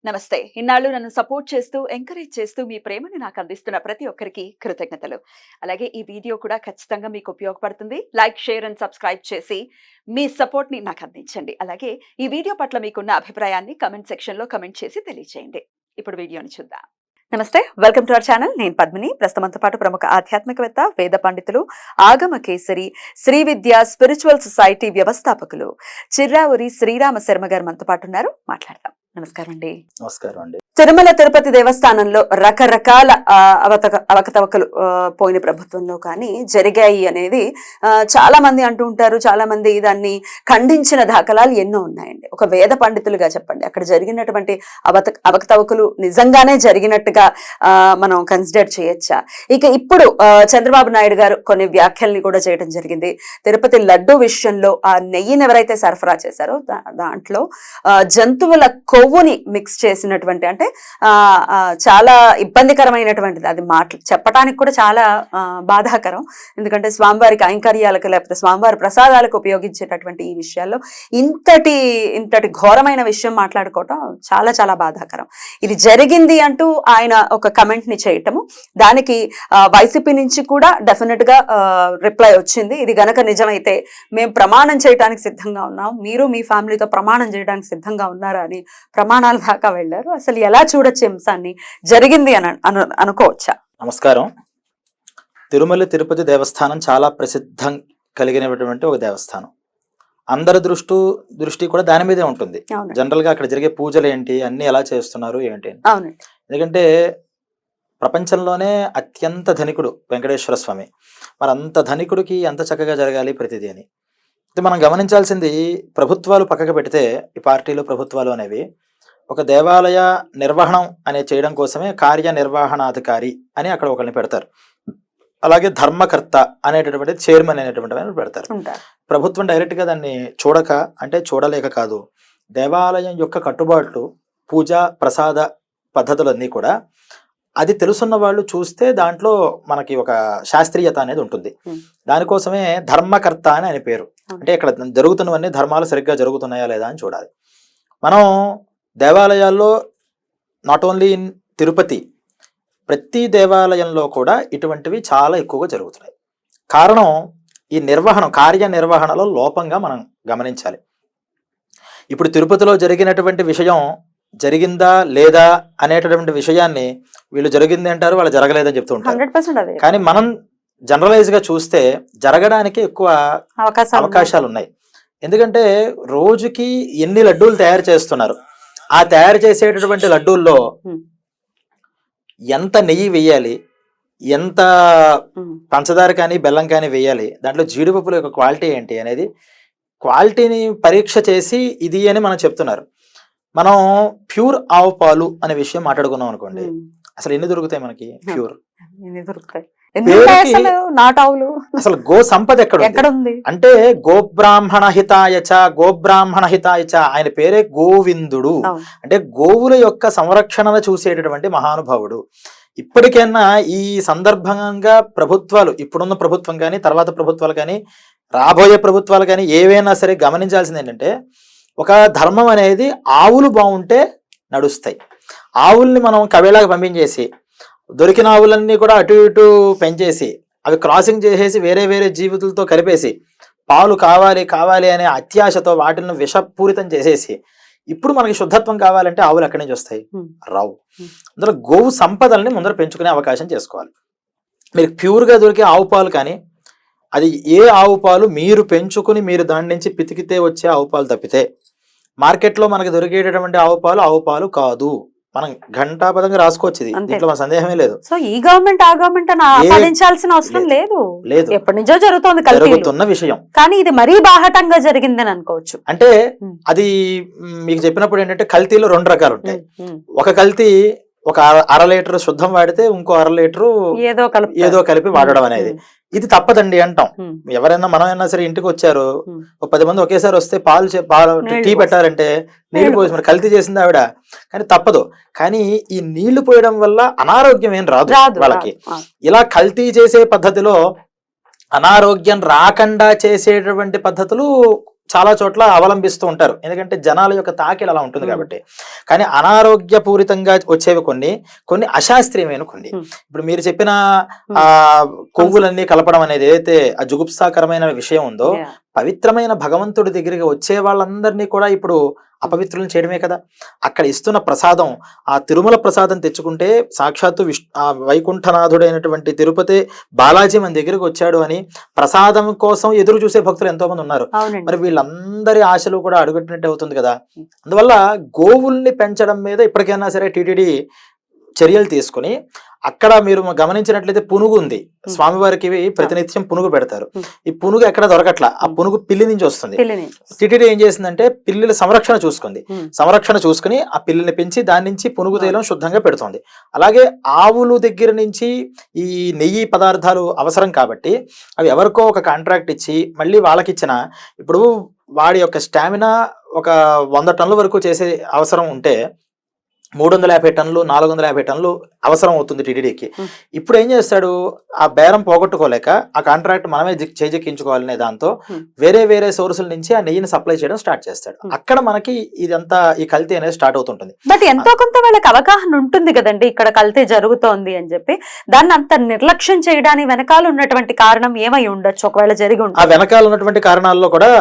నమస్తే. ఇన్నాళ్ళు నన్ను సపోర్ట్ చేస్తూ, ఎంకరేజ్ చేస్తూ మీ ప్రేమని నాకు అందిస్తున్న ప్రతి ఒక్కరికి కృతజ్ఞతలు. అలాగే ఈ వీడియో కూడా ఖచ్చితంగా మీకు ఉపయోగపడుతుంది. లైక్, షేర్ అండ్ సబ్స్క్రైబ్ చేసి మీ సపోర్ట్‌ని నాకు అందించండి. అలాగే ఈ వీడియో పట్ల మీకున్న అభిప్రాయాన్ని కామెంట్ సెక్షన్‌లో కామెంట్ చేసి తెలియజేయండి. ఇప్పుడు వీడియోని చూద్దాం. నమస్తే, వెల్కమ్ టు అవర్ ఛానల్. నేను పద్మిని. ప్రస్తుతంతో పాటు ప్రముఖ ఆధ్యాత్మికవేత్త, వేద పండితులు, ఆగమ కేసరి, శ్రీ విద్య స్పిరిచువల్ సొసైటీ వ్యవస్థాపకులు చిర్రావూరి శ్రీరామ శర్మ గారు మనతో పాటు ఉన్నారు. మాట్లాడదాం. నమస్కారం అండి. నమస్కారం అండి. తిరుమల తిరుపతి దేవస్థానంలో రకరకాల అవకతవకలు పోయిన ప్రభుత్వంలో కానీ జరిగాయి అనేది చాలా మంది అంటూ ఉంటారు. చాలా మంది దాన్ని ఖండించిన దాఖలాలు ఎన్నో ఉన్నాయండి. ఒక వేద పండితులుగా చెప్పండి, అక్కడ జరిగినటువంటి అవకతవకలు నిజంగానే జరిగినట్టుగా మనం కన్సిడర్ చేయొచ్చా? ఇక ఇప్పుడు చంద్రబాబు నాయుడు గారు కొన్ని వ్యాఖ్యల్ని కూడా చేయడం జరిగింది. తిరుపతి లడ్డు విషయంలో ఆ నెయ్యిని ఎవరైతే సరఫరా చేశారో దాంట్లో జంతువుల కొవ్వుని మిక్స్ చేసినటువంటి, అంటే చాలా ఇబ్బందికరమైనటువంటిది. అది చెప్పడానికి కూడా చాలా బాధాకరం. ఎందుకంటే స్వామివారి కైంకర్యాలకు లేకపోతే స్వామివారి ప్రసాదాలకు ఉపయోగించేటటువంటి ఈ విషయాల్లో ఇంతటి ఘోరమైన విషయం మాట్లాడుకోవటం చాలా చాలా బాధాకరం. ఇది జరిగింది అంటూ ఆయన ఒక కమెంట్ ని చేయటము, దానికి వైసీపీ నుంచి కూడా డెఫినెట్ గా రిప్లై వచ్చింది. ఇది గనక నిజమైతే మేము ప్రమాణం చేయడానికి సిద్ధంగా ఉన్నాం, మీరు మీ ఫ్యామిలీతో ప్రమాణం చేయడానికి సిద్ధంగా ఉన్నారా అని ప్రమాణాల దాకా వెళ్లారు. అసలు ఎలా చూడొచ్చు అంశాన్ని? జరిగింది అని అనుకోవచ్చా? నమస్కారం. తిరుమల తిరుపతి దేవస్థానం చాలా ప్రసిద్ధం కలిగినటువంటి ఒక దేవస్థానం. అందరి దృష్టి కూడా దాని మీదే ఉంటుంది. జనరల్ గా అక్కడ జరిగే పూజలు ఏంటి, అన్ని ఎలా చేస్తున్నారు ఏంటి. ఎందుకంటే ప్రపంచంలోనే అత్యంత ధనికుడు వెంకటేశ్వర స్వామి. మరి అంత ధనికుడికి ఎంత చక్కగా జరగాలి ప్రతిదీ అని. మనం గమనించాల్సింది, ప్రభుత్వాలు పక్కకు పెడితే ఈ పార్టీలు ప్రభుత్వాలు అనేవి ఒక దేవాలయ నిర్వహణం అనే చేయడం కోసమే కార్యనిర్వహణాధికారి అని అక్కడ ఒకరిని పెడతారు. అలాగే ధర్మకర్త అనేటటువంటి చైర్మన్ అనేటువంటి పెడతారు. ప్రభుత్వం డైరెక్ట్ గా దాన్ని చూడలేక కాదు, దేవాలయం యొక్క కట్టుబాట్లు, పూజ ప్రసాద పద్ధతులన్నీ కూడా అది తెలుసున్న వాళ్ళు చూస్తే దాంట్లో మనకి ఒక శాస్త్రీయత అనేది ఉంటుంది. దానికోసమే ధర్మకర్త అని ఆయన పేరు. అంటే ఇక్కడ జరుగుతున్నవన్నీ ధర్మాలు సరిగ్గా జరుగుతున్నాయా లేదా అని చూడాలి. మనం దేవాలయాల్లో నాట్ ఓన్లీ ఇన్ తిరుపతి, ప్రతి దేవాలయంలో కూడా ఇటువంటివి చాలా ఎక్కువగా జరుగుతున్నాయి. కారణం ఈ కార్యనిర్వహణలో లోపంగా మనం గమనించాలి. ఇప్పుడు తిరుపతిలో జరిగినటువంటి విషయం జరిగిందా లేదా అనేటటువంటి విషయాన్ని వీళ్ళు జరిగింది అంటారు, వాళ్ళు జరగలేదని చెప్తూ ఉంటారు. కానీ మనం జనరలైజ్ గా చూస్తే జరగడానికి ఎక్కువ అవకాశాలు ఉన్నాయి. ఎందుకంటే రోజుకి ఎన్ని లడ్డూలు తయారు చేస్తున్నారు, ఆ తయారు చేసేటటువంటి లడ్డూల్లో ఎంత నెయ్యి వేయాలి, ఎంత పంచదార కానీ బెల్లం కానీ వేయాలి, దాంట్లో జీడిపప్పుల యొక్క క్వాలిటీ ఏంటి అనేది క్వాలిటీని పరీక్ష చేసి ఇది అని మనం చెప్తున్నారు. మనం ప్యూర్ ఆవు పాలు అనే విషయం మాట్లాడుకున్నాం అనుకోండి, అసలు ఎన్ని దొరుకుతాయి మనకి? ప్యూర్ అసలు గో సంపద ఎక్కడ ఉంది అంటే గోబ్రాహ్మణ హితాయచ ఆయన పేరే గోవిందుడు. అంటే గోవుల యొక్క సంరక్షణ చూసేటటువంటి మహానుభావుడు. ఇప్పటికైనా ఈ సందర్భంగా ప్రభుత్వాలు, ఇప్పుడున్న ప్రభుత్వం కానీ తర్వాత ప్రభుత్వాలు కానీ రాబోయే ప్రభుత్వాలు కానీ ఏవైనా సరే గమనించాల్సింది ఏంటంటే, ఒక ధర్మం అనేది ఆవులు బాగుంటే నడుస్తాయి. ఆవుల్ని మనం కవేళాగా పంపించేసి దొరికిన ఆవులన్నీ కూడా అటు ఇటు పెంచేసి అవి క్రాసింగ్ చేసేసి వేరే వేరే జీవితులతో కలిపేసి పాలు కావాలి అనే అత్యాశతో వాటిని విషపూరితం చేసేసి ఇప్పుడు మనకి శుద్ధత్వం కావాలంటే ఆవులు ఎక్కడి నుంచి వస్తాయి? రావు. అందులో గోవు సంపదల్ని ముందర పెంచుకునే అవకాశం చేసుకోవాలి. మీరు ప్యూర్గా దొరికే ఆవు పాలు కానీ, అది ఏ ఆవు పాలు మీరు పెంచుకుని మీరు దాని నుంచి పితికితే వచ్చే ఆవు పాలు తప్పితే మార్కెట్లో మనకి దొరికేటటువంటి ఆవు పాలు కాదు. మనం ఘంటాపదంగా రాసుకోవచ్చు, దీంట్లో మన సందేహమే లేదు. సో ఈ గవర్నమెంట్ ఆ గవర్నమెంట్ అని ఆపాదించాల్సిన అవసరం లేదు. ఎప్పటి నుంచో జరుగుతున్న విషయం, కానీ ఇది మరీ బాహటంగా జరిగిందని అనుకోవచ్చు. అంటే అది మీకు చెప్పినప్పుడు ఏంటంటే కల్తీలో 2 రకాలు ఉంటాయి. ఒక కల్తీ ఒక 1/2 లీటర్ శుద్ధం వాడితే ఇంకో 1/2 లీటరు ఏదో కలిపి వాడడం అనేది, ఇది తప్పదండి అంటాం. ఎవరైనా మనమైనా సరే ఇంటికి వచ్చారు, 10 మంది ఒకేసారి వస్తే పాలు టీ పెట్టారంటే నీళ్లు పోసి మరి కల్తీ చేసింది ఆవిడ, కానీ తప్పదు. కానీ ఈ నీళ్లు పోయడం వల్ల అనారోగ్యం ఏం రాదు వాళ్ళకి. ఇలా కల్తీ చేసే పద్ధతిలో అనారోగ్యం రాకుండా చేసేటటువంటి పద్ధతులు చాలా చోట్ల అవలంబిస్తూ ఉంటారు, ఎందుకంటే జనాల యొక్క తాకిడి అలా ఉంటుంది కాబట్టి. కానీ అనారోగ్యపూరితంగా వచ్చేవి కొన్ని అశాస్త్రీయమైన కొన్ని. ఇప్పుడు మీరు చెప్పిన ఆ కొవ్వులన్నీ కలపడం అనేది ఏదైతే ఆ జుగుప్సాకరమైన విషయం ఉందో, పవిత్రమైన భగవంతుడి దగ్గరికి వచ్చే వాళ్ళందరినీ కూడా ఇప్పుడు అపవిత్రులను చేయడమే కదా. అక్కడ ఇస్తున్న ప్రసాదం, ఆ తిరుమల ప్రసాదం తెచ్చుకుంటే సాక్షాత్తు ఆ వైకుంఠనాథుడైనటువంటి తిరుపతి బాలాజీ మన దగ్గరికి వచ్చాడు అని ప్రసాదం కోసం ఎదురు చూసే భక్తులు ఎంతో మంది ఉన్నారు. మరి వీళ్ళందరి ఆశలు కూడా అడుగుట్టినట్టు అవుతుంది కదా. అందువల్ల గోవుల్ని పెంచడం మీద ఇప్పటికైనా సరే టీటీడీ చర్యలు తీసుకుని, అక్కడ మీరు గమనించినట్లయితే పునుగు ఉంది, స్వామివారికి ప్రతినిత్యం పునుగు పెడతారు. ఈ పునుగు ఎక్కడ దొరకట్లా, ఆ పునుగు పిల్లి నుంచి వస్తుంది. టీటీడీ ఏం చేసిందంటే పిల్లిల సంరక్షణ చూసుకుని ఆ పిల్లిని పెంచి దాని నుంచి పునుగు తైలం శుద్ధంగా పెడుతుంది. అలాగే ఆవులు దగ్గర నుంచి ఈ నెయ్యి పదార్థాలు అవసరం కాబట్టి అవి ఎవరికో ఒక కాంట్రాక్ట్ ఇచ్చి మళ్ళీ వాళ్ళకి ఇచ్చిన, ఇప్పుడు వాడి యొక్క స్టామినా ఒక 100 టన్నుల వరకు చేసే అవసరం ఉంటే 350 టన్నులు 450 టన్నులు అవసరం అవుతుంది టీటీడీకి. ఇప్పుడు ఏం చేస్తాడు, ఆ బేరం పోగొట్టుకోలేక ఆ కాంట్రాక్ట్ మనమే చేజెక్కించుకోవాలనే దాంతో వేరే సోర్సుల నుంచి ఆ నెయ్యిని సప్లై చేయడం స్టార్ట్ చేస్తాడు. అక్కడ మనకి ఇదంతా ఈ కల్తీ అనేది స్టార్ట్ అవుతుంటుంది. బట్ ఎంతో కొంత వాళ్ళకి అవగాహన ఉంటుంది కదండి, ఇక్కడ కల్తీ జరుగుతోంది అని చెప్పి. దాన్ని అంత నిర్లక్ష్యం చేయడానికి వెనకాల ఉన్నటువంటి కారణం ఏమై ఉండొచ్చు, ఒకవేళ జరిగి ఉంటుంది? ఆ వెనకాల ఉన్నటువంటి కారణాల్లో కూడా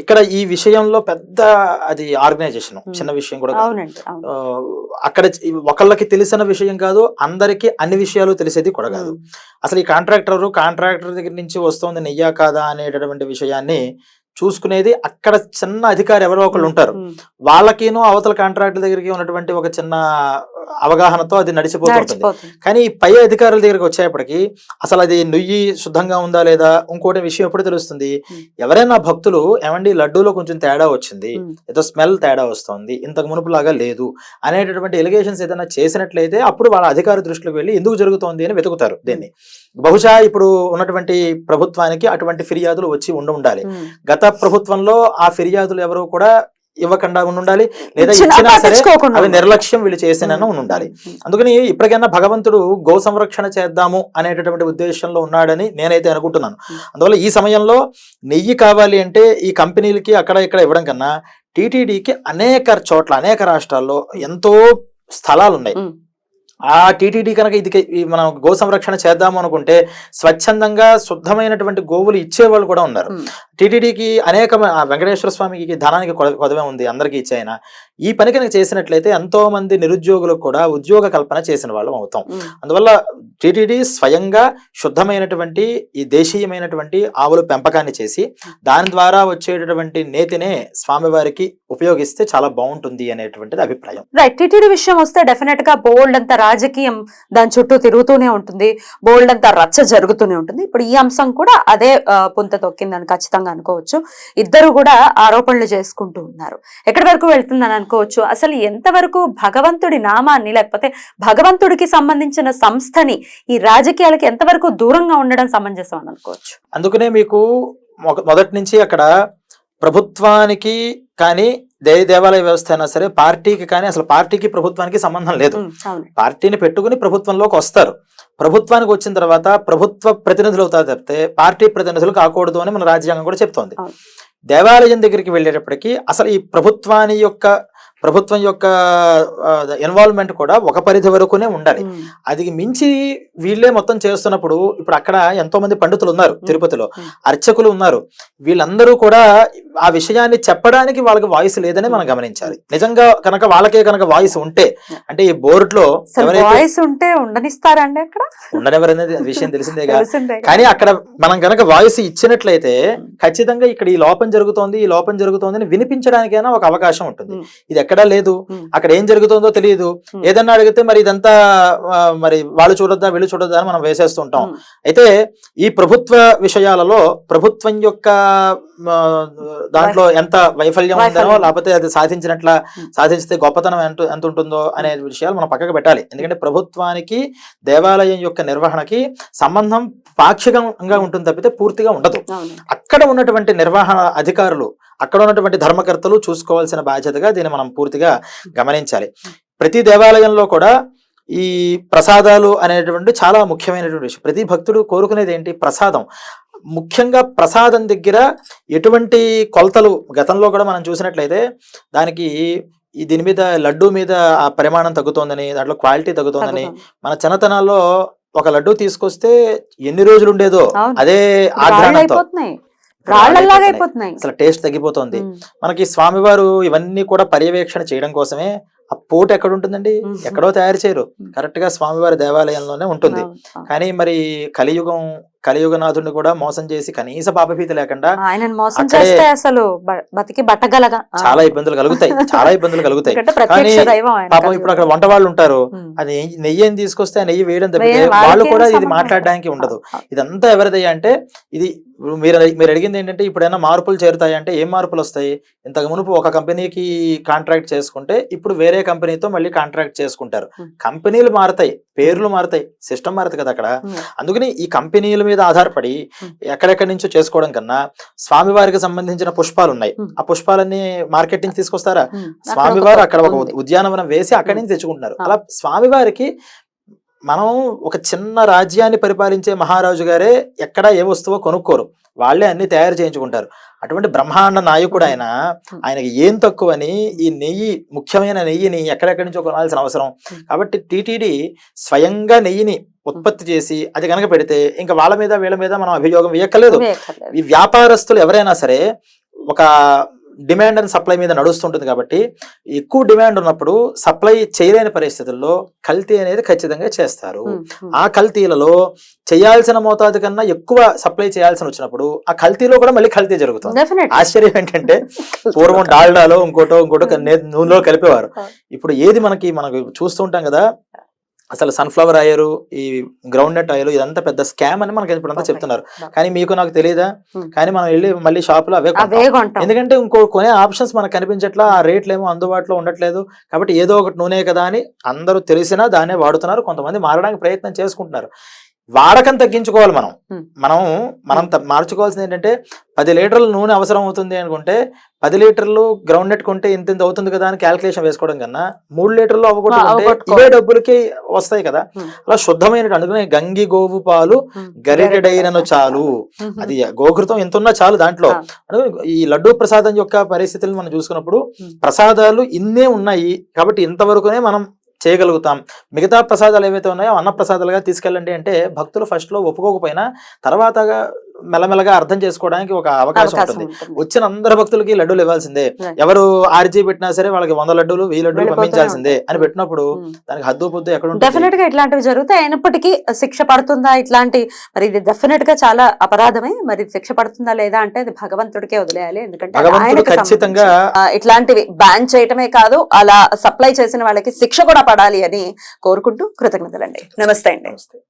ఇక్కడ ఈ విషయంలో పెద్ద అది ఆర్గనైజేషన్ చిన్న విషయం కూడా అక్కడ ఒకళ్ళకి తెలిసిన విషయం కాదు, అందరికి అన్ని విషయాలు తెలిసేది కూడా కాదు. అసలు ఈ కాంట్రాక్టర్ దగ్గర నుంచి వస్తుంది నెయ్యా కాదా అనేటటువంటి విషయాన్ని చూసుకునేది అక్కడ చిన్న అధికారి ఎవరో ఒకళ్ళు ఉంటారు. వాళ్ళకిను అవతల కాంట్రాక్టర్ దగ్గరికి ఉన్నటువంటి ఒక చిన్న అవగాహనతో అది నడిచిపోతుంటుంది. కానీ పై అధికారుల దగ్గరికి వచ్చేప్పటికి అసలు అది నెయ్యి శుద్ధంగా ఉందా లేదా, ఇంకోటి విషయం ఎప్పుడు తెలుస్తుంది, ఎవరైనా భక్తులు ఏమండి లడ్డూలో కొంచెం తేడా వచ్చింది, ఏదో స్మెల్ తేడా వస్తుంది, ఇంతకు మునుపులాగా లేదు అనేటటువంటి ఎలిగేషన్స్ ఏదైనా చేసినట్లయితే అప్పుడు వాళ్ళ అధికారి దృష్టిలోకి వెళ్ళి ఎందుకు జరుగుతోంది అని వెతుకుతారు దీన్ని. బహుశా ఇప్పుడు ఉన్నటువంటి ప్రభుత్వానికి అటువంటి ఫిర్యాదులు వచ్చి ఉండాలి. గత ప్రభుత్వంలో ఆ ఫిర్యాదులు ఎవరు కూడా ఇవ్వకుండా ఉండాలి, లేదా ఇచ్చినా సరే అవి నిర్లక్ష్యం వీళ్ళు చేసినా ఉండాలి. అందుకని ఇప్పటికైనా భగవంతుడు గో సంరక్షణ చేద్దాము అనేటటువంటి ఉద్దేశంలో ఉన్నాడని నేనైతే అనుకుంటున్నాను. అందువల్ల ఈ సమయంలో నెయ్యి కావాలి అంటే ఈ కంపెనీలకి అక్కడ ఇక్కడ ఇవ్వడం కన్నా టీటీడీకి అనేక చోట్ల అనేక రాష్ట్రాల్లో ఎంతో స్థలాలు ఉన్నాయి. ఆ టీటీడీ కనుక ఇది మనం గో సంరక్షణ చేద్దాము అనుకుంటే స్వచ్ఛందంగా శుద్ధమైనటువంటి గోవులు ఇచ్చేవాళ్ళు కూడా ఉన్నారు. టీటీడీకి అనేక వెంకటేశ్వర స్వామికి ధనానికి కొదవే ఉంది, అందరికీ ఇచ్చాయన. ఈ పని కనుక చేసినట్లయితే ఎంతో మంది నిరుద్యోగులకు కూడా ఉద్యోగ కల్పన చేసిన వాళ్ళం అవుతాం. అందువల్ల టీటీడీ స్వయంగా శుద్ధమైనటువంటి ఈ దేశీయమైనటువంటి ఆవుల పెంపకాన్ని చేసి దాని ద్వారా వచ్చేటటువంటి నేతినే స్వామివారికి ఉపయోగిస్తే చాలా బాగుంటుంది అనేటువంటిది అభిప్రాయం. రైట్. టీటీడీ విషయం వస్తే డెఫినెట్ గా బోల్డ్ అంత రాజకీయం దాని చుట్టూ తిరుగుతూనే ఉంటుంది, బోల్డ్ అంత రచ్చ జరుగుతూనే ఉంటుంది. ఇప్పుడు ఈ అంశం కూడా అదే పుంత తొక్కిందని ఖచ్చితంగా అనుకోవచ్చు. ఇద్దరు కూడా ఆరోపణలు చేసుకుంటూ ఉన్నారు. ఎక్కడి వరకు వెళ్తుందని అనుకోవచ్చు? అసలు ఎంతవరకు భగవంతుడి నామాన్ని లేకపోతే భగవంతుడికి సంబంధించిన సంస్థని ఈ రాజకీయాలకి ఎంతవరకు దూరంగా ఉండడం సమంజసం అని అనుకోవచ్చు? అందుకనే మీకు మొదటి నుంచి అక్కడ ప్రభుత్వానికి కానీ దేవాలయ వ్యవస్థ అయినా సరే పార్టీకి కానీ అసలు పార్టీకి ప్రభుత్వానికి సంబంధం లేదు. పార్టీని పెట్టుకుని ప్రభుత్వంలోకి వస్తారు. ప్రభుత్వానికి వచ్చిన తర్వాత ప్రభుత్వ ప్రతినిధులు అవుతారు తప్పితే పార్టీ ప్రతినిధులు కాకూడదు అని మన రాజ్యాంగం కూడా చెప్తోంది. దేవాలయం దగ్గరికి వెళ్ళేటప్పటికి అసలు ఈ ప్రభుత్వం యొక్క ఇన్వాల్వ్మెంట్ కూడా ఒక పరిధి వరకునే ఉండాలి. అది మించి వీళ్ళే మొత్తం చేస్తున్నప్పుడు ఇప్పుడు అక్కడ ఎంతో మంది పండితులు ఉన్నారు, తిరుపతిలో అర్చకులు ఉన్నారు, వీళ్ళందరూ కూడా ఆ విషయాన్ని చెప్పడానికి వాళ్ళకి వాయిస్ లేదని మనం గమనించాలి. నిజంగా కనుక వాళ్ళకే కనుక వాయిస్ ఉంటే, అంటే ఈ బోర్డులో వాయిస్ ఉంటే ఉండనిస్తారండి, అక్కడ ఉండనివ్వరనేది విషయం తెలిసిందేగా. కానీ అక్కడ మనం కనుక వాయిస్ ఇచ్చినట్లయితే ఖచ్చితంగా ఇక్కడ ఈ లోపం జరుగుతోంది అని వినిపించడానికైనా ఒక అవకాశం ఉంటుంది. ఇది ఎక్కడా లేదు. అక్కడ ఏం జరుగుతుందో తెలియదు. ఏదన్నా అడిగితే మరి ఇదంతా మరి వాళ్ళు చూడొద్దా వీళ్ళు చూడొద్దా అని మనం వేసేస్తుంటాం. అయితే ఈ ప్రభుత్వ విషయాలలో ప్రభుత్వం యొక్క దాంట్లో ఎంత వైఫల్యం ఉందనో లేకపోతే అది సాధించితే గొప్పతనం ఎంత ఉంటుందో అనే విషయాలు మనం పక్కకు పెట్టాలి. ఎందుకంటే ప్రభుత్వానికి దేవాలయం యొక్క నిర్వహణకి సంబంధం పాక్షికంగా ఉంటుంది తప్పితే పూర్తిగా ఉండదు. అక్కడ ఉన్నటువంటి నిర్వహణ అధికారులు, అక్కడ ఉన్నటువంటి ధర్మకర్తలు చూసుకోవాల్సిన బాధ్యతగా దీన్ని మనం పూర్తిగా గమనించాలి. ప్రతి దేవాలయంలో కూడా ఈ ప్రసాదాలు అనేటువంటి చాలా ముఖ్యమైనటువంటి విషయం. ప్రతి భక్తుడు కోరుకునేది ఏంటి? ప్రసాదం. ముఖ్యంగా ప్రసాదం దగ్గర ఎటువంటి కొలతలు గతంలో కూడా మనం చూసినట్లయితే దానికి దీని మీద లడ్డు మీద ఆ పరిమాణం తగ్గుతోందని, దాంట్లో క్వాలిటీ తగ్గుతోందని, మన చిన్నతనాల్లో ఒక లడ్డు తీసుకొస్తే ఎన్ని రోజులు ఉండేదో అదే ఆగ్రహంతో అసలు టేస్ట్ తగ్గిపోతుంది. మనకి స్వామివారు ఇవన్నీ కూడా పర్యవేక్షణ చేయడం కోసమే ఆ పోటు ఎక్కడ ఉంటుందండి, ఎక్కడో తయారు చేయరు, కరెక్ట్ గా స్వామివారి దేవాలయంలోనే ఉంటుంది. కానీ మరి కలియుగనాథుడిని కూడా మోసం చేసి కనీస పాపభీతి లేకుండా అసలు బతికి బట్టగలగా చాలా ఇబ్బందులు కలుగుతాయి, చాలా ఇబ్బందులు కలుగుతాయి. కానీ పాపం ఇప్పుడు అక్కడ వంట వాళ్ళు ఉంటారు, అది నెయ్యిని తీసుకొస్తే ఆ నెయ్యి వేయడం తప్పితే వాళ్ళు కూడా ఇది మాట్లాడడానికి ఉండదు. ఇదంతా ఎవరిదయ్యా అంటే ఇది మీరు అడిగింది ఏంటంటే ఇప్పుడైనా మార్పులు చేరుతాయి అంటే ఏం మార్పులు వస్తాయి? ఇంతకు మునుపు ఒక కంపెనీకి కాంట్రాక్ట్ చేసుకుంటే ఇప్పుడు వేరే కంపెనీతో మళ్ళీ కాంట్రాక్ట్ చేసుకుంటారు. కంపెనీలు మారుతాయి, పేర్లు మారుతాయి, సిస్టమ్ మారుతుంది కదా అక్కడ. అందుకని ఈ కంపెనీల మీద ఆధారపడి ఎక్కడెక్కడి నుంచో చేసుకోవడం కన్నా స్వామివారికి సంబంధించిన పుష్పాలు ఉన్నాయి, ఆ పుష్పాలన్నీ మార్కెట్ నుంచి తీసుకొస్తారా? స్వామివారు అక్కడ ఒక ఉద్యానవనం వేసి అక్కడి నుంచి తెచ్చుకుంటున్నారు. అలా స్వామివారికి మనం ఒక చిన్న రాజ్యాన్ని పరిపాలించే మహారాజు గారే ఎక్కడ ఏ వస్తువో కొనుక్కోరు, వాళ్ళే అన్ని తయారు చేయించుకుంటారు. అటువంటి బ్రహ్మాండ నాయకుడు ఆయనకి ఏం తక్కువని ఈ నెయ్యి, ముఖ్యమైన నెయ్యిని ఎక్కడెక్కడి నుంచో కొనాల్సిన అవసరం. కాబట్టి టీటీడీ స్వయంగా నెయ్యిని ఉత్పత్తి చేసి అది కనుక పెడితే ఇంకా వాళ్ళ మీద వీళ్ళ మీద మనం అభియోగం వేయక్కలేదు. ఈ వ్యాపారస్తులు ఎవరైనా సరే ఒక డిమాండ్ అండ్ సప్లై మీద నడుస్తుంటుంది కాబట్టి ఎక్కువ డిమాండ్ ఉన్నప్పుడు సప్లై చేయలేని పరిస్థితుల్లో కల్తీ అనేది ఖచ్చితంగా చేస్తారు. ఆ కల్తీలలో చేయాల్సిన మోతాదు కన్నా ఎక్కువ సప్లై చేయాల్సిన వచ్చినప్పుడు ఆ కల్తీలో కూడా మళ్ళీ కల్తీ జరుగుతుంది. ఆశ్చర్యం ఏంటంటే పూర్వం డాల్డాలో ఇంకోటో నూనెలో కలిపేవారు. ఇప్పుడు ఏది మనకు చూస్తూ ఉంటాం కదా, అసలు సన్ఫ్లవర్ ఆయిల్, ఈ గ్రౌండ్ నట్ ఆయిల్, ఇదంతా పెద్ద స్కామ్ అని మనకి ఇప్పుడంతా చెప్తున్నారు. కానీ మీకు నాకు తెలియదా? కానీ మనం వెళ్ళి మళ్ళీ షాప్ లో అవే కొంటాం. ఎందుకంటే ఇంకో కొనే ఆప్షన్స్ మనకు కనిపించట్లా, ఆ రేట్లు ఏమో అందుబాటులో ఉండట్లేదు. కాబట్టి ఏదో ఒకటి నూనె కదా అని అందరూ తెలిసినా దాన్నే వాడుతున్నారు. కొంతమంది మారడానికి ప్రయత్నం చేసుకుంటున్నారు. వాడకం తగ్గించుకోవాలి. మనం మార్చుకోవాల్సింది ఏంటంటే 10 లీటర్ల నూనె అవసరం అవుతుంది అనుకుంటే 10 లీటర్లు గ్రౌండ్ నెట్ కొంటే ఇంత అవుతుంది కదా అని క్యాల్కులేషన్ వేసుకోవడం కన్నా 3 లీటర్లు అవ్వకూడదు, ఇవే డబ్బులకి వస్తాయి కదా. అలా శుద్ధమైన అందుకనే గంగి గోవు పాలు గరిటెడైనను చాలు, అది గోఘృతం ఎంత ఉన్నా చాలు దాంట్లో. ఈ లడ్డూ ప్రసాదం యొక్క పరిస్థితులను మనం చూసుకున్నప్పుడు ప్రసాదాలు ఇన్నే ఉన్నాయి కాబట్టి ఇంతవరకునే మనం చేయగలుగుతాం. మిగతా ప్రసాదాలు ఏవైతే ఉన్నాయో అన్న ప్రసాదాలుగా తీసుకెళ్ళండి అంటే భక్తులు ఫస్ట్ లో ఒప్పుకోకపోయినా తర్వాత మెల్లమెల్లగా అర్థం చేసుకోవడానికి ఒక అవకాశం ఉంటుంది. వచ్చిన అందరు భక్తులకి లడ్డూలు ఇవ్వాల్సిందే, ఎవరు ఆర్జీ పెట్టినా సరే వాళ్ళకి 100 లడ్డూలు 1000 లడ్డూలు పంపించాల్సిందే అని పెట్టినప్పుడు దానికి హద్దు పొద్దు ఎక్కడ ఉంటుంది? డెఫినెట్ గా ఇట్లాంటివి జరుగుతాయి. అయినప్పటికీ శిక్ష పడుతుందా? ఇట్లాంటి మరి ఇది డెఫినెట్ గా చాలా అపరాధమే. మరి శిక్ష పడుతుందా లేదా అంటే అది భగవంతుడికే వదిలేయాలి. ఎందుకంటే ఖచ్చితంగా ఇట్లాంటివి బ్యాన్ చేయటమే కాదు, అలా సప్లై చేసిన వాళ్ళకి శిక్ష కూడా పడాలి అని కోరుకుంటూ కృతజ్ఞతలండి. నమస్తే అండి.